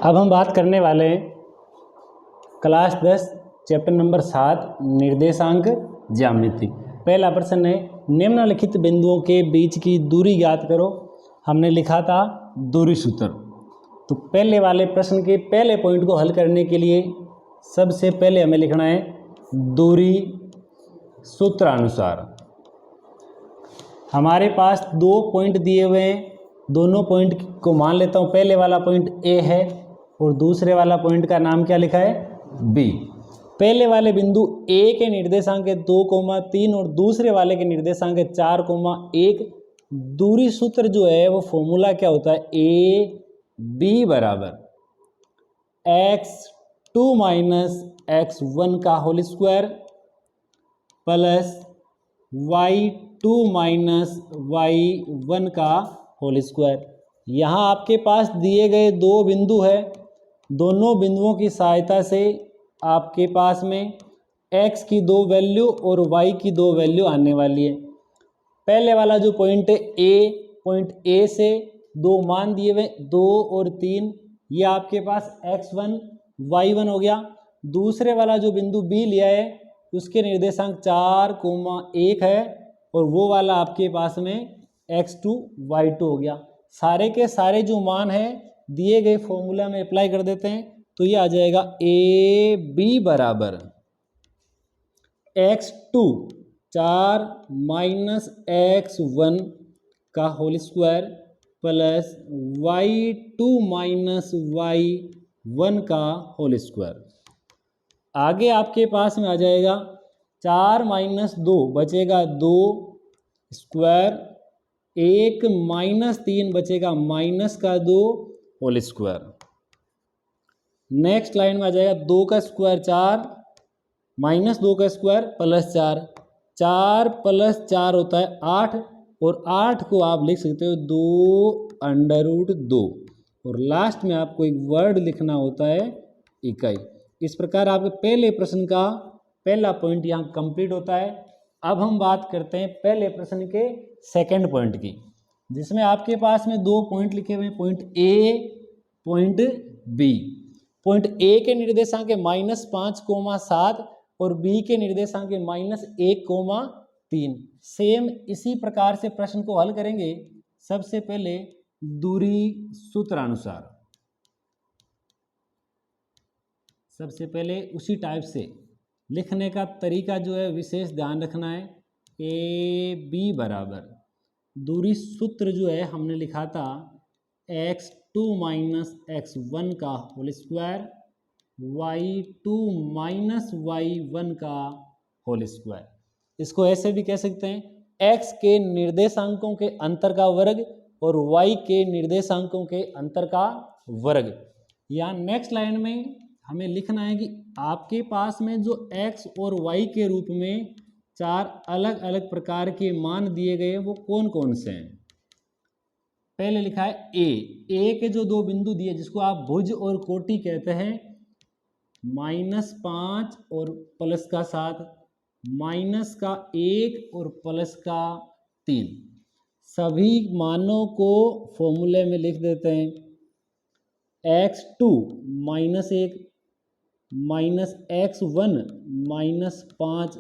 अब हम बात करने वाले हैं क्लास 10 चैप्टर नंबर 7 निर्देशांक ज्यामिति। पहला प्रश्न है निम्नलिखित बिंदुओं के बीच की दूरी ज्ञात करो। हमने लिखा था दूरी सूत्र। तो पहले वाले प्रश्न के पहले पॉइंट को हल करने के लिए सबसे पहले हमें लिखना है दूरी सूत्रानुसार। हमारे पास दो पॉइंट दिए हुए हैं, दोनों पॉइंट को मान लेता हूँ। पहले वाला पॉइंट ए है और दूसरे वाला पॉइंट का नाम क्या लिखा है बी। पहले वाले बिंदु ए के निर्देशांक है 2,3 और दूसरे वाले के निर्देशांक है 4,1। दूरी सूत्र जो है वो फॉर्मूला क्या होता है, ए बी बराबर x2 माइनस x1 का whole square plus y2 minus y1 का होल स्क्वायर। यहाँ आपके पास दिए गए दो बिंदु है, दोनों बिंदुओं की सहायता से आपके पास में x की दो वैल्यू और y की दो वैल्यू आने वाली है। पहले वाला जो पॉइंट है ए, पॉइंट ए से दो मान दिए हुए 2 और 3, ये आपके पास x1 y1 हो गया। दूसरे वाला जो बिंदु बी लिया है उसके निर्देशांक 4,1 है और वो वाला आपके पास में x2 y2 हो गया। सारे के सारे जो मान है दिए गए फॉर्मूला में अप्लाई कर देते हैं तो ये आ जाएगा ए बी बराबर x2 4 माइनस x1 का whole square plus y2 minus y1 का होल स्क्वायर। आगे आपके पास में आ जाएगा 4 माइनस 2 बचेगा 2 स्क्वायर, 1 माइनस 3 बचेगा माइनस का 2 होल स्क्वायर। नेक्स्ट लाइन में आ जाएगा 2 का स्क्वायर 4 माइनस 2 का स्क्वायर प्लस 4, 4 प्लस 4 होता है 8 और 8 को आप लिख सकते हो 2√2 और लास्ट में आपको एक वर्ड लिखना होता है इकाई। इस प्रकार आपके पहले प्रश्न का पहला पॉइंट यहाँ कंप्लीट होता है। अब हम बात करते हैं पहले प्रश्न के सेकंड पॉइंट की, जिसमें आपके पास में दो पॉइंट लिखे हुए हैं, point A point B. Point A के निर्देशांक है -5,7 और बी के निर्देशांक है -1,3। सेम इसी प्रकार से प्रश्न को हल करेंगे। सबसे पहले दूरी सूत्रानुसार, सबसे पहले उसी टाइप से लिखने का तरीका जो है विशेष ध्यान रखना है। ए बी बराबर दूरी सूत्र जो है हमने लिखा था x2 माइनस x1 का whole square y2 minus y1 का होल स्क्वायर। इसको ऐसे भी कह सकते हैं x के निर्देशांकों के अंतर का वर्ग और y के निर्देशांकों के अंतर का वर्ग। यहाँ नेक्स्ट लाइन में हमें लिखना है कि आपके पास में जो x और y के रूप में 4 अलग अलग प्रकार के मान दिए गए वो कौन कौन से हैं। पहले लिखा है ए के जो दो बिंदु दिए जिसको आप भुज और कोटि कहते हैं, -5 और प्लस का 7, माइनस का 1 और प्लस का 3। सभी मानों को फॉर्मूले में लिख देते हैं। x2 -1 माइनस x1 -5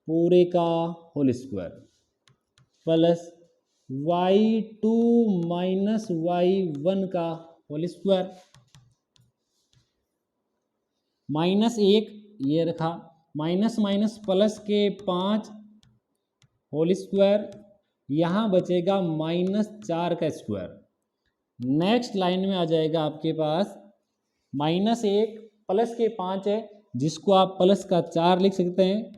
पूरे का whole square plus y2 minus y1 का होल स्क्वायर -1 ये रखा, माइनस माइनस प्लस के 5 होल स्क्वायर, यहाँ बचेगा -4 का स्क्वायर। नेक्स्ट लाइन में आ जाएगा आपके पास -1 प्लस के 5 है जिसको आप प्लस का 4 लिख सकते हैं,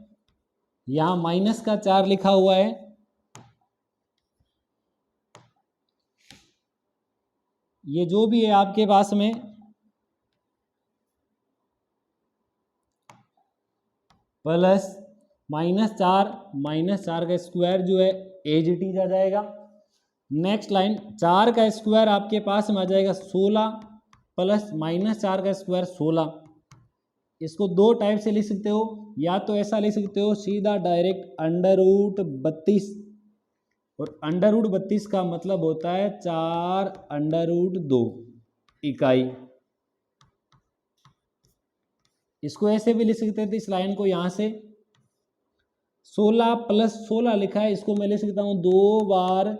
यहाँ माइनस का 4 लिखा हुआ है। ये जो भी है आपके पास में प्लस -4 का स्क्वायर जो है एज इट इज आ जाएगा। नेक्स्ट लाइन 4 का स्क्वायर आपके पास में आ जाएगा 16 प्लस -4 का स्क्वायर 16। इसको दो टाइप से लिख सकते हो, या तो ऐसा लिख सकते हो सीधा डायरेक्ट √32 और √32 का मतलब होता है 4√2 इकाई। इसको ऐसे भी लिख सकते थे, इस लाइन को यहाँ से 16 + 16 लिखा है, इसको मैं लिख सकता हूँ 2 बार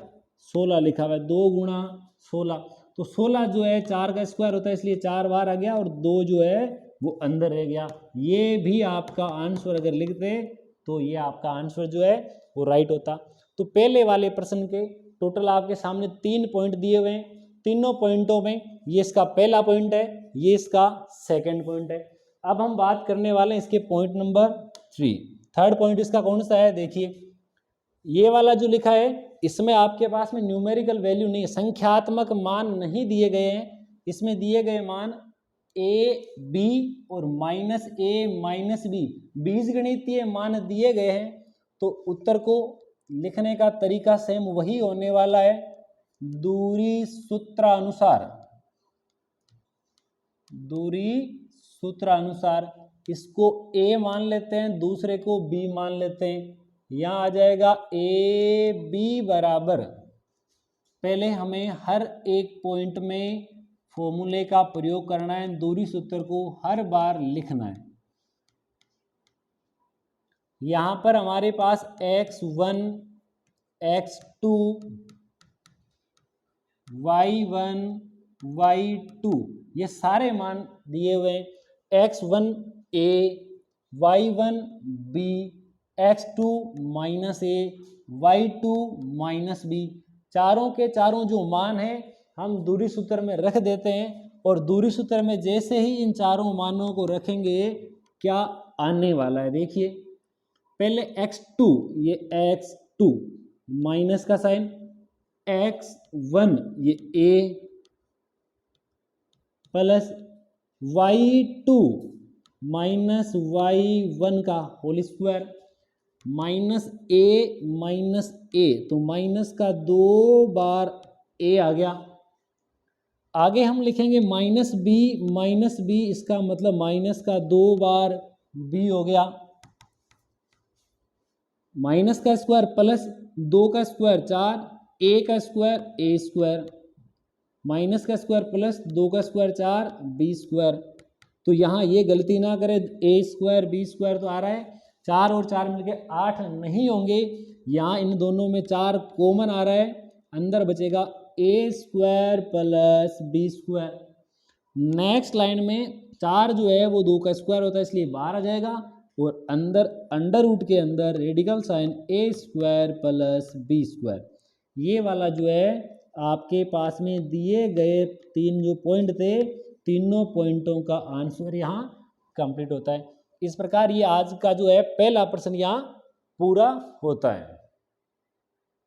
16 लिखा हुआ है, 2 गुणा 16। तो 16 जो है 4 का स्क्वायर होता है, इसलिए 4 बार आ गया और 2 जो है वो अंदर रह गया। ये भी आपका आंसर अगर लिखते तो ये आपका आंसर जो है वो राइट होता। तो पहले वाले प्रश्न के टोटल आपके सामने 3 पॉइंट दिए हुए हैं, तीनों पॉइंटों में ये इसका पहला पॉइंट है, ये इसका सेकंड पॉइंट है। अब हम बात करने वाले हैं इसके पॉइंट नंबर 3। थर्ड पॉइंट इसका कौन सा है, देखिए ये वाला जो लिखा है इसमें आपके पास में न्यूमेरिकल वैल्यू नहीं है, संख्यात्मक मान नहीं दिए गए हैं। इसमें दिए गए मान a b और -a - b बीजगणितीय मान दिए गए हैं। तो उत्तर को लिखने का तरीका सेम वही होने वाला है, दूरी सूत्रानुसार। दूरी सूत्रानुसार इसको a मान लेते हैं, दूसरे को b मान लेते हैं। यहाँ आ जाएगा ए बी बराबर, पहले हमें हर एक पॉइंट में फॉर्मूले का प्रयोग करना है, दूरी सूत्र को हर बार लिखना है। यहाँ पर हमारे पास x1 x2 y1 y2 ये सारे मान दिए हुए हैं, x1 a y1 b x2 -a y2 -b चारों के चारों जो मान हैं हम दूरी सूत्र में रख देते हैं और दूरी सूत्र में जैसे ही इन चारों मानों को रखेंगे क्या आने वाला है, देखिए पहले x2 ये x2 माइनस का साइन, x1 ये a प्लस y2 -y1 का होल स्क्वायर माइनस a तो माइनस का 2 बार a आ गया। आगे हम लिखेंगे -b इसका मतलब माइनस का 2 बार b हो गया, माइनस का स्क्वायर प्लस 2 का स्क्वायर 4, a का स्क्वायर a स्क्वायर, माइनस का स्क्वायर प्लस 2 का स्क्वायर 4 b स्क्वायर। तो यहाँ ये गलती ना करें, a स्क्वायर b स्क्वायर तो आ रहा है, 4 और 4 मिलके 8 नहीं होंगे, यहाँ इन दोनों में 4 कॉमन आ रहा है, अंदर बचेगा a square plus b square. Next line में 4 जो है वो 2 का स्क्वायर होता है इसलिए बाहर आ जाएगा और अंदर अंडर रूट के अंदर radical sign a square plus b square. ये वाला जो है आपके पास में दिए गए 3 जो पॉइंट थे, तीनों पॉइंटों का आंसर यहाँ कंप्लीट होता है। इस प्रकार ये आज का जो है पहला प्रश्न यहाँ पूरा होता है।